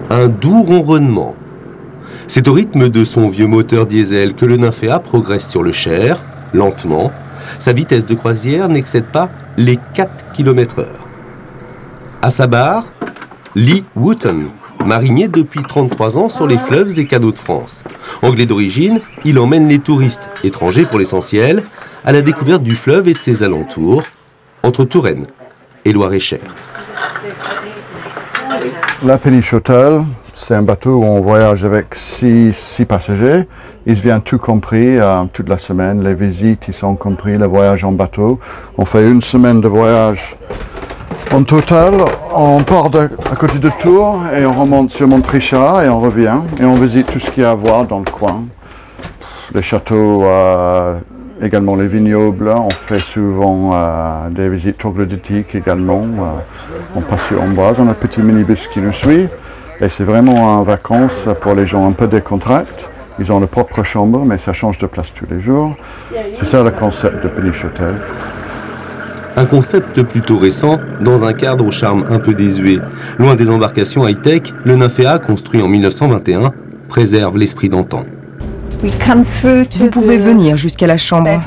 Un doux ronronnement. C'est au rythme de son vieux moteur diesel que le Nymphéa progresse sur le Cher, lentement. Sa vitesse de croisière n'excède pas les 4 km/h. À sa barre, Lee Wooten, marinier depuis 33 ans sur les fleuves et canaux de France. Anglais d'origine, il emmène les touristes, étrangers pour l'essentiel, à la découverte du fleuve et de ses alentours, entre Touraine et Loir-et-Cher. La Péniche Hôtel, c'est un bateau où on voyage avec 6 passagers. Il vient tout compris toute la semaine. Les visites, ils sont compris, le voyage en bateau. On fait une semaine de voyage en total. On part à côté de Tours et on remonte sur Montrichard et on revient. Et on visite tout ce qu'il y a à voir dans le coin. Les châteaux, également les vignobles. On fait souvent des visites troglodytiques également. On passe sur Amboise, on a un petit minibus qui nous suit. Et c'est vraiment en vacances pour les gens un peu décontractés. Ils ont leur propre chambre, mais ça change de place tous les jours. C'est ça le concept de Péniche Hôtel. Un concept plutôt récent, dans un cadre au charme un peu désuet. Loin des embarcations high-tech, le Nymphéa, construit en 1921, préserve l'esprit d'antan. Vous pouvez venir jusqu'à la chambre.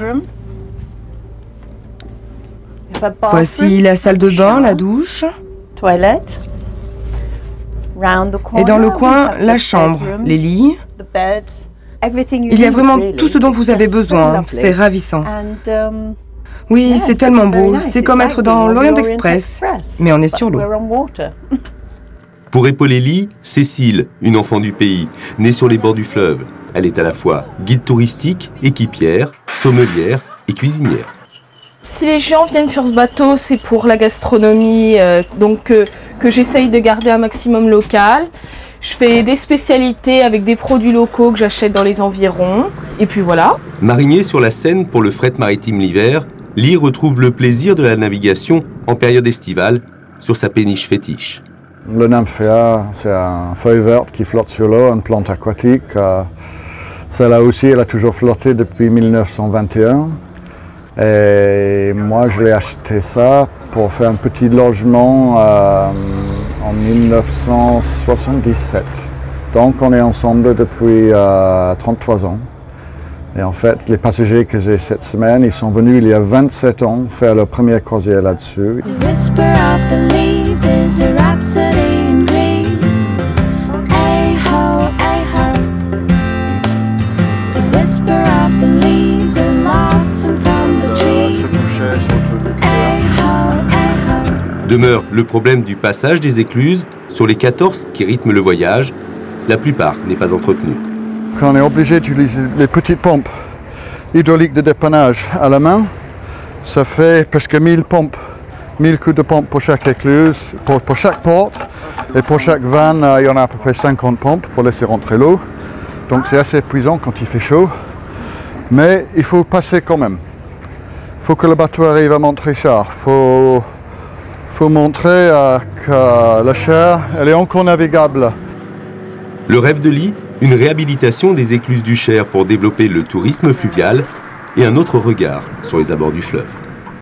Voici la salle de bain, la douche. Et dans le coin, la chambre, les lits. Il y a vraiment tout ce dont vous avez besoin. C'est ravissant. Oui, c'est tellement beau. C'est comme être dans l'Orient Express, mais on est sur l'eau. Pour épauler Lee, Cécile, une enfant du pays, née sur les bords du fleuve. Elle est à la fois guide touristique, équipière, sommelière et cuisinière. Si les gens viennent sur ce bateau, c'est pour la gastronomie, que j'essaye de garder un maximum local. Je fais des spécialités avec des produits locaux que j'achète dans les environs. Et puis voilà. Marinier sur la Seine pour le fret maritime l'hiver, Lee retrouve le plaisir de la navigation en période estivale sur sa péniche fétiche. Le Nymphéa, c'est une feuille verte qui flotte sur l'eau, une plante aquatique. Celle-là aussi, elle a toujours flotté depuis 1921. Et moi, je l'ai acheté ça pour faire un petit logement en 1977. Donc, on est ensemble depuis 33 ans. Et en fait, les passagers que j'ai cette semaine, ils sont venus il y a 27 ans faire leur première croisière là-dessus. Demeure le problème du passage des écluses sur les 14 qui rythment le voyage. La plupart n'est pas entretenue. Quand on est obligé d'utiliser les petites pompes hydrauliques de dépannage à la main, ça fait presque 1000 pompes, 1000 coups de pompe pour chaque écluse, pour chaque porte. Et pour chaque vanne, il y en a à peu près 50 pompes pour laisser rentrer l'eau. Donc c'est assez épuisant quand il fait chaud. Mais il faut passer quand même. Il faut que le bateau arrive à Montrichard. Il faut montrer que la Cher, elle est encore navigable. Le rêve de Lee, une réhabilitation des écluses du Cher pour développer le tourisme fluvial et un autre regard sur les abords du fleuve.